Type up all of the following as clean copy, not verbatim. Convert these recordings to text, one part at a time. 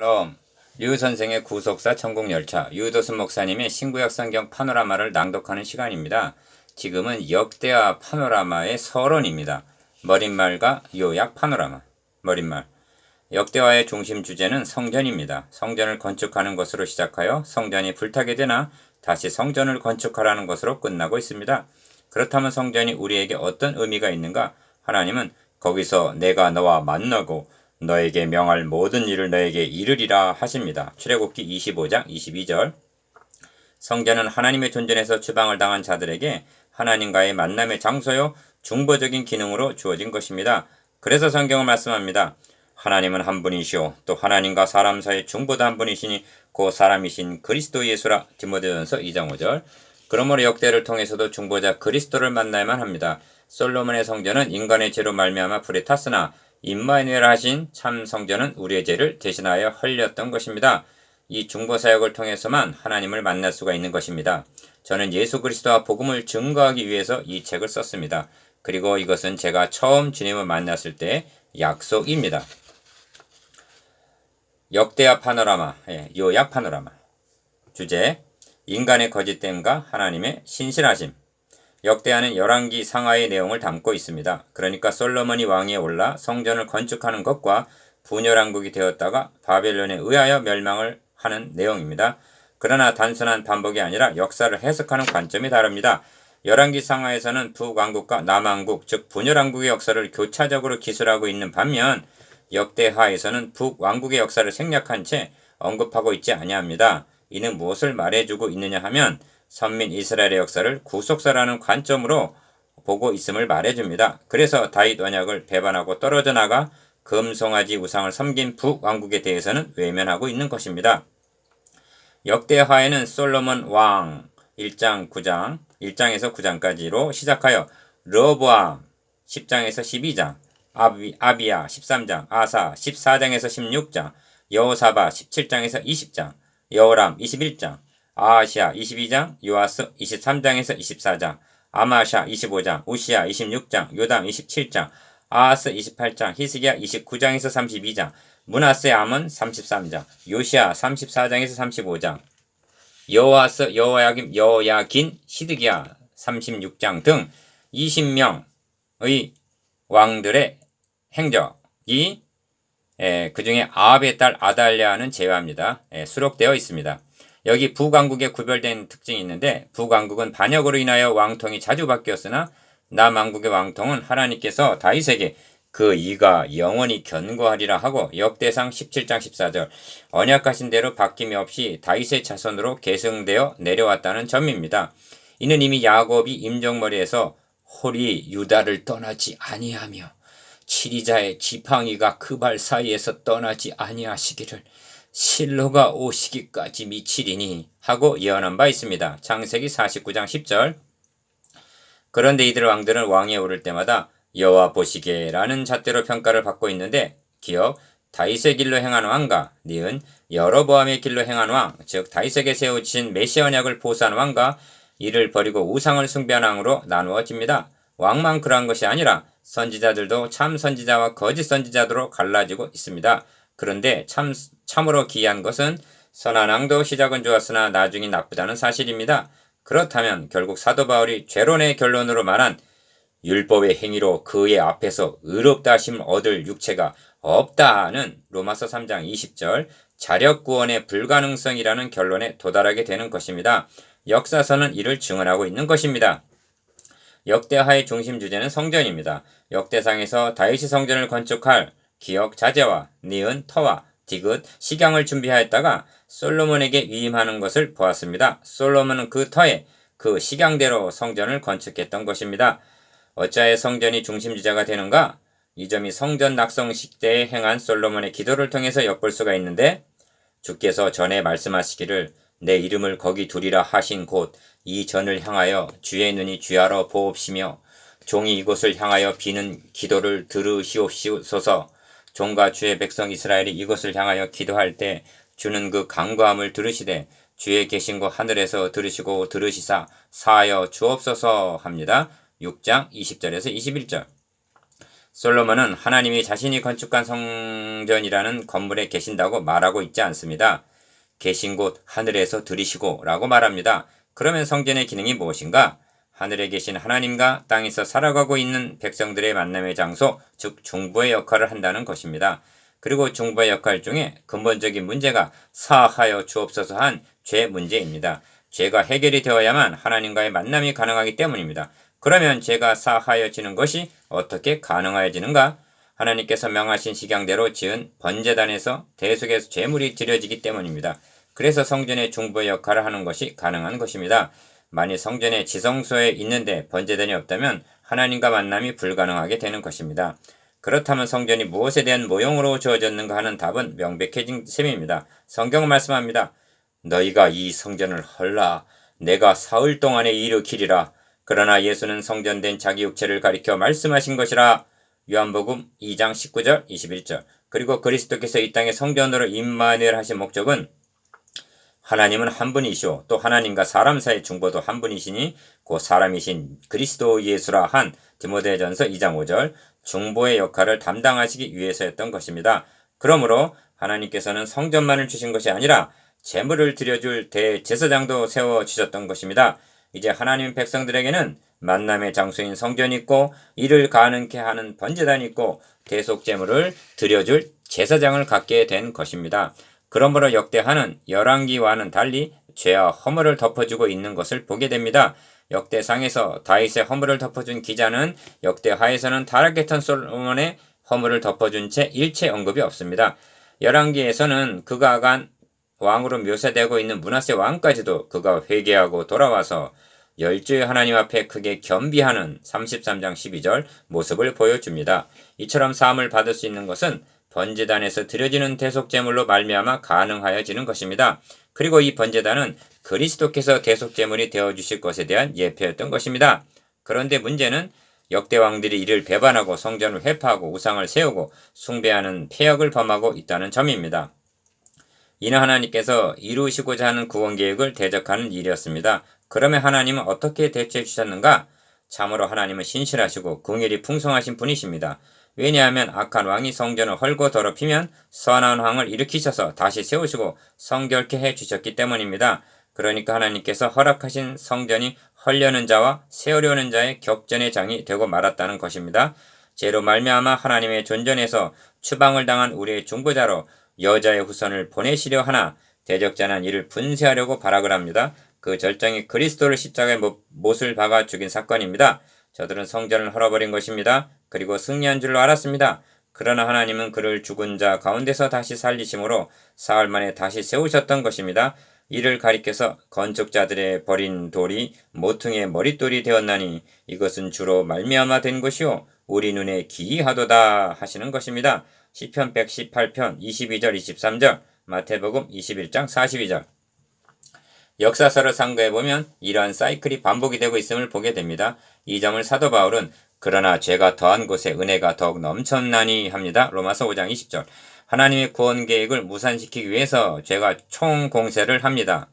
그럼 류 선생의 구속사 천국열차, 유도순 목사님의 신구약 성경 파노라마를 낭독하는 시간입니다. 지금은 역대하 파노라마의 서론입니다. 머릿말과 요약 파노라마. 머릿말. 역대하의 중심 주제는 성전입니다. 성전을 건축하는 것으로 시작하여 성전이 불타게 되나 다시 성전을 건축하라는 것으로 끝나고 있습니다. 그렇다면 성전이 우리에게 어떤 의미가 있는가? 하나님은 거기서 내가 너와 만나고 너에게 명할 모든 일을 너에게 이르리라 하십니다. 출애굽기 25장 22절. 성전은 하나님의 존전에서 추방을 당한 자들에게 하나님과의 만남의 장소요 중보적인 기능으로 주어진 것입니다. 그래서 성경은 말씀합니다. 하나님은 한 분이시오 또 하나님과 사람 사이 중보도 한 분이시니 그 사람이신 그리스도 예수라. 디모데전서 2장 5절. 그러므로 역대를 통해서도 중보자 그리스도를 만나야만 합니다. 솔로몬의 성전은 인간의 죄로 말미암아 불에 탔으나 임마누엘 하신 참 성전은 우리의 죄를 대신하여 헐렸던 것입니다. 이 중보 사역을 통해서만 하나님을 만날 수가 있는 것입니다. 저는 예수 그리스도와 복음을 증거하기 위해서 이 책을 썼습니다. 그리고 이것은 제가 처음 주님을 만났을 때의 약속입니다. 역대하 파노라마, 요약 파노라마. 주제: 인간의 거짓됨과 하나님의 신실하심. 역대하는 열왕기 상하의 내용을 담고 있습니다. 그러니까 솔로몬이 왕위에 올라 성전을 건축하는 것과 분열왕국이 되었다가 바벨론에 의하여 멸망을 하는 내용입니다. 그러나 단순한 반복이 아니라 역사를 해석하는 관점이 다릅니다. 열왕기 상하에서는 북왕국과 남왕국, 즉 분열왕국의 역사를 교차적으로 기술하고 있는 반면 역대하에서는 북왕국의 역사를 생략한 채 언급하고 있지 아니합니다. 이는 무엇을 말해주고 있느냐 하면 선민 이스라엘의 역사를 구속사라는 관점으로 보고 있음을 말해줍니다. 그래서 다윗 언약을 배반하고 떨어져 나가 금송아지 우상을 섬긴 북왕국에 대해서는 외면하고 있는 것입니다. 역대하에는 솔로몬 왕 1장 9장 1장에서 9장까지로 시작하여 르호보암 10장에서 12장, 아비야 13장, 아사 14장에서 16장, 여호사밧 17장에서 20장, 여호람 21장, 아하시야 22장, 요아스 23장에서 24장, 아마샤 25장, 우시야 26장, 요담 27장, 아하스 28장, 히스기야 29장에서 32장, 므낫세 암은 33장, 요시야 34장에서 35장, 여호아스, 여호야김, 여호야긴, 시드기야 36장 등 20명의 왕들의 행적이 그 중에 아합의 딸 아달랴는 제외합니다. 수록되어 있습니다. 여기 북왕국에 구별된 특징이 있는데 북왕국은 반역으로 인하여 왕통이 자주 바뀌었으나 남왕국의 왕통은 하나님께서 다윗에게 그 이가 영원히 견고하리라 하고 역대상 17장 14절 언약하신 대로 바뀜이 없이 다윗의 자손으로 계승되어 내려왔다는 점입니다. 이는 이미 야곱이 임종머리에서 홀이 유다를 떠나지 아니하며 치리자의 지팡이가 그 발 사이에서 떠나지 아니하시기를 실로가 오시기까지 미치리니 하고 예언한 바 있습니다. 창세기 49장 10절. 그런데 이들 왕들은 왕위에 오를 때마다 여호와 보시기에 라는 잣대로 평가를 받고 있는데 기억 다윗의 길로 행한 왕과 니은 여로보암의 길로 행한 왕, 즉 다윗에게 세우신 메시아 언약을 보수한 왕과 이를 버리고 우상을 숭배한 왕으로 나누어집니다. 왕만 그러한 것이 아니라 선지자들도 참 선지자와 거짓 선지자들로 갈라지고 있습니다. 그런데 참으로 기이한 것은 선한 왕도 시작은 좋았으나 나중이 나쁘다는 사실입니다. 그렇다면 결국 사도 바울이 죄론의 결론으로 말한 율법의 행위로 그의 앞에서 의롭다 하심을 얻을 육체가 없다는 로마서 3장 20절 자력구원의 불가능성이라는 결론에 도달하게 되는 것입니다. 역사서는 이를 증언하고 있는 것입니다. 역대하의 중심 주제는 성전입니다. 역대상에서 다윗이 성전을 건축할 기역 자재와 니은 터와 디귿 식양을 준비하였다가 솔로몬에게 위임하는 것을 보았습니다. 솔로몬은 그 터에 그 식양대로 성전을 건축했던 것입니다. 어찌하여 성전이 중심 주제가 되는가? 이 점이 성전 낙성식 때에 행한 솔로몬의 기도를 통해서 엿볼 수가 있는데 주께서 전에 말씀하시기를 내 이름을 거기 두리라 하신 곳 이 전을 향하여 주의 눈이 주야로 보옵시며 종이 이곳을 향하여 비는 기도를 들으시옵소서. 종과 주의 백성 이스라엘이 이곳을 향하여 기도할 때 주는 그 간구함을 들으시되 주의 계신 곳 하늘에서 들으시고 들으시사 사하여 주옵소서 합니다. 6장 20절에서 21절. 솔로몬은 하나님이 자신이 건축한 성전이라는 건물에 계신다고 말하고 있지 않습니다. 계신 곳 하늘에서 들이시고 라고 말합니다. 그러면 성전의 기능이 무엇인가? 하늘에 계신 하나님과 땅에서 살아가고 있는 백성들의 만남의 장소, 즉 중보의 역할을 한다는 것입니다. 그리고 중보의 역할 중에 근본적인 문제가 사하여 주옵소서 한 죄 문제입니다. 죄가 해결이 되어야만 하나님과의 만남이 가능하기 때문입니다. 그러면 죄가 사하여지는 것이 어떻게 가능하여지는가? 하나님께서 명하신 식양대로 지은 번제단에서 대속에서 제물이 드려지기 때문입니다. 그래서 성전의 중보의 역할을 하는 것이 가능한 것입니다. 만일 성전의 지성소에 있는데 번제단이 없다면 하나님과 만남이 불가능하게 되는 것입니다. 그렇다면 성전이 무엇에 대한 모형으로 주어졌는가 하는 답은 명백해진 셈입니다. 성경은 말씀합니다. 너희가 이 성전을 헐라 내가 사흘 동안에 일으키리라. 그러나 예수는 성전된 자기 육체를 가리켜 말씀하신 것이라. 요한복음 2장 19절 21절. 그리고 그리스도께서 이 땅에 성전으로 임마누엘 하신 목적은 하나님은 한 분이시오 또 하나님과 사람 사이의 중보도 한 분이시니 그 사람이신 그리스도 예수라 한 디모데전서 2장 5절 중보의 역할을 담당하시기 위해서였던 것입니다. 그러므로 하나님께서는 성전만을 주신 것이 아니라 제물을 드려줄 대제사장도 세워주셨던 것입니다. 이제 하나님 백성들에게는 만남의 장소인 성전이 있고 이를 가능케 하는 번제단이 있고 대속제물을 드려줄 제사장을 갖게 된 것입니다. 그러므로 역대하는 열왕기와는 달리 죄와 허물을 덮어주고 있는 것을 보게 됩니다. 역대상에서 다윗의 허물을 덮어준 기자는 역대하에서는 타락했던 솔로몬의 허물을 덮어준 채 일체 언급이 없습니다. 열왕기에서는 그가 악한 왕으로 묘사되고 있는 므낫세 왕까지도 그가 회개하고 돌아와서 열주의 하나님 앞에 크게 겸비하는 33장 12절 모습을 보여줍니다. 이처럼 사함을 받을 수 있는 것은 번제단에서 드려지는 대속제물로 말미암아 가능하여지는 것입니다. 그리고 이 번제단은 그리스도께서 대속제물이 되어주실 것에 대한 예표였던 것입니다. 그런데 문제는 역대 왕들이 이를 배반하고 성전을 회파하고 우상을 세우고 숭배하는 폐역을 범하고 있다는 점입니다. 이는 하나님께서 이루시고자 하는 구원계획을 대적하는 일이었습니다. 그러면 하나님은 어떻게 대처해 주셨는가? 참으로 하나님은 신실하시고 긍휼이 풍성하신 분이십니다. 왜냐하면 악한 왕이 성전을 헐고 더럽히면 선한 왕을 일으키셔서 다시 세우시고 성결케 해주셨기 때문입니다. 그러니까 하나님께서 허락하신 성전이 헐려는 자와 세우려는 자의 격전의 장이 되고 말았다는 것입니다. 죄로 말미암아 하나님의 존전에서 추방을 당한 우리의 중보자로 여자의 후손을 보내시려 하나 대적자는 이를 분쇄하려고 발악을 합니다. 그 절정이 그리스도를 십자가에 못을 박아 죽인 사건입니다. 저들은 성전을 헐어버린 것입니다. 그리고 승리한 줄로 알았습니다. 그러나 하나님은 그를 죽은 자 가운데서 다시 살리심으로 사흘 만에 다시 세우셨던 것입니다. 이를 가리켜서 건축자들의 버린 돌이 모퉁이의 머릿돌이 되었나니 이것은 주로 말미암아 된 것이요 우리 눈에 기이하도다 하시는 것입니다. 시편 118편 22절 23절 마태복음 21장 42절 역사서를 상고해보면 이러한 사이클이 반복이 되고 있음을 보게 됩니다. 이 점을 사도 바울은 그러나 죄가 더한 곳에 은혜가 더욱 넘쳤나니 합니다. 로마서 5장 20절 하나님의 구원 계획을 무산시키기 위해서 죄가 총공세를 합니다.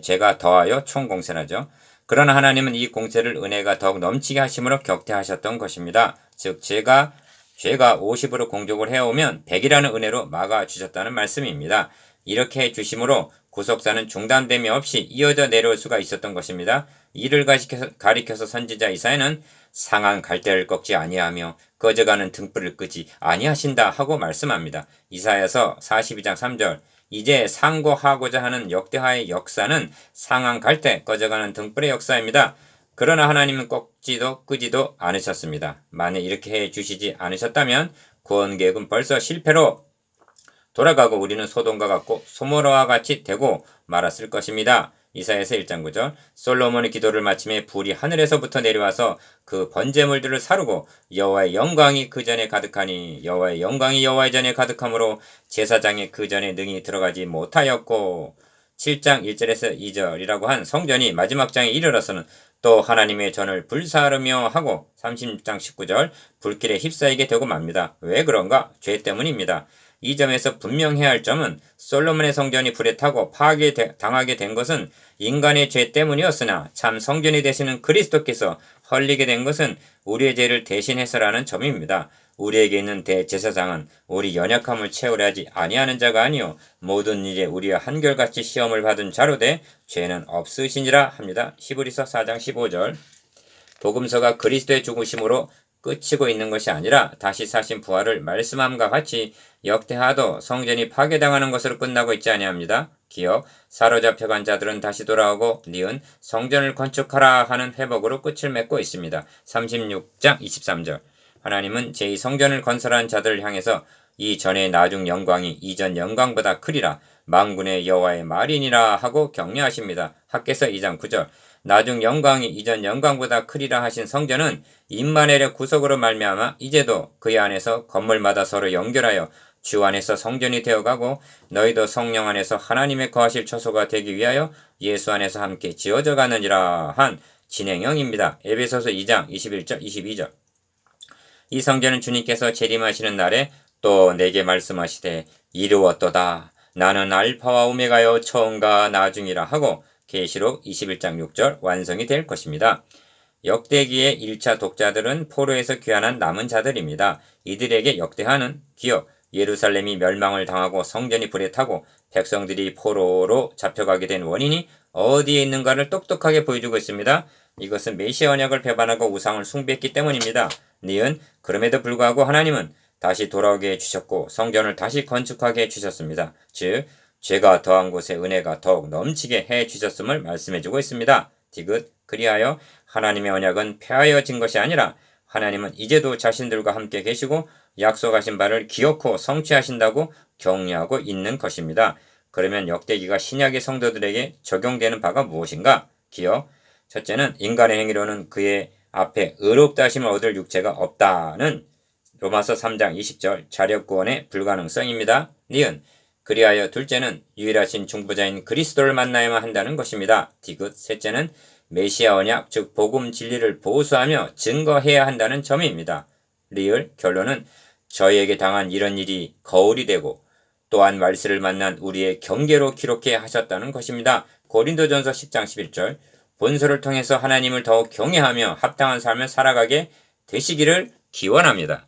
죄가 더하여 총공세를 하죠. 그러나 하나님은 이 공세를 은혜가 더욱 넘치게 하심으로 격퇴하셨던 것입니다. 즉 죄가 50으로 공족을 해오면 100이라는 은혜로 막아주셨다는 말씀입니다. 이렇게 해주심으로 구속사는 중단됨이 없이 이어져 내려올 수가 있었던 것입니다. 이를 가리켜서 선지자 이사야는 상한 갈대를 꺾지 아니하며 꺼져가는 등불을 끄지 아니하신다 하고 말씀합니다. 이사야서 42장 3절 이제 상고하고자 하는 역대하의 역사는 상한 갈대, 꺼져가는 등불의 역사입니다. 그러나 하나님은 꺾지도 끄지도 않으셨습니다. 만약 이렇게 해주시지 않으셨다면 구원 계획은 벌써 실패로 돌아가고 우리는 소돔과 같고 소모라와 같이 되고 말았을 것입니다. 이사야서 1장 9절 솔로몬의 기도를 마침에 불이 하늘에서부터 내려와서 그 번제물들을 사르고 여호와의 영광이 그 전에 가득하니 여호와의 영광이 여호와의 전에 가득하므로 제사장이 그 전에 능히 들어가지 못하였고 7장 1절에서 2절이라고 한 성전이 마지막 장에 이르러서는 또 하나님의 전을 불사르며 하고 30장 19절 불길에 휩싸이게 되고 맙니다. 왜 그런가? 죄 때문입니다. 이 점에서 분명해야 할 점은 솔로몬의 성전이 불에 타고 파괴당하게 된 것은 인간의 죄 때문이었으나 참 성전이 되시는 그리스도께서 헐리게 된 것은 우리의 죄를 대신해서라는 점입니다. 우리에게 있는 대제사장은 우리 연약함을 채우려 하지 아니하는 자가 아니요 모든 일에 우리와 한결같이 시험을 받은 자로 돼 죄는 없으시니라 합니다. 히브리서 4장 15절. 복음서가 그리스도의 죽으심으로 끝이고 있는 것이 아니라 다시 사신 부활을 말씀함과 같이 역대하도 성전이 파괴당하는 것으로 끝나고 있지 아니합니다. 기억, 사로잡혀간 자들은 다시 돌아오고 니은 성전을 건축하라 하는 회복으로 끝을 맺고 있습니다. 36장 23절. 하나님은 제2성전을 건설한 자들을 향해서 이 전의 나중 영광이 이전 영광보다 크리라 만군의 여호와의 말이니라 하고 격려하십니다. 학개서 2장 9절. 나중 영광이 이전 영광보다 크리라 하신 성전은 임마누엘의 구속으로 말미암아 이제도 그의 안에서 건물마다 서로 연결하여 주 안에서 성전이 되어가고 너희도 성령 안에서 하나님의 거하실 처소가 되기 위하여 예수 안에서 함께 지어져 가느니라 한 진행형입니다. 에베소서 2장 21절 22절. 이 성전은 주님께서 재림하시는 날에 또 내게 말씀하시되 이루었도다. 나는 알파와 오메가여 처음과 나중이라 하고 계시록 21장 6절 완성이 될 것입니다. 역대기의 1차 독자들은 포로에서 귀환한 남은 자들입니다. 이들에게 역대하는 기억, 예루살렘이 멸망을 당하고 성전이 불에 타고 백성들이 포로로 잡혀가게 된 원인이 어디에 있는가를 똑똑하게 보여주고 있습니다. 이것은 메시아 언약을 배반하고 우상을 숭배했기 때문입니다. 니은 그럼에도 불구하고 하나님은 다시 돌아오게 해주셨고 성전을 다시 건축하게 해주셨습니다. 즉 죄가 더한 곳에 은혜가 더욱 넘치게 해주셨음을 말씀해주고 있습니다. 디귿 그리하여 하나님의 언약은 폐하여진 것이 아니라 하나님은 이제도 자신들과 함께 계시고 약속하신 바를 기어코 성취하신다고 격려하고 있는 것입니다. 그러면 역대기가 신약의 성도들에게 적용되는 바가 무엇인가? 기억. 첫째는 인간의 행위로는 그의 앞에 의롭다 하심을 얻을 육체가 없다는 로마서 3장 20절 자력구원의 불가능성입니다. 니은 그리하여 둘째는 유일하신 중보자인 그리스도를 만나야만 한다는 것입니다. 디귿 셋째는 메시아 언약 즉 복음 진리를 보수하며 증거해야 한다는 점입니다. 리을 결론은 저희에게 당한 이런 일이 거울이 되고 또한 말세를 만난 우리의 경계로 기록해 하셨다는 것입니다. 고린도전서 10장 11절 본서를 통해서 하나님을 더욱 경외하며 합당한 삶을 살아가게 되시기를 기원합니다.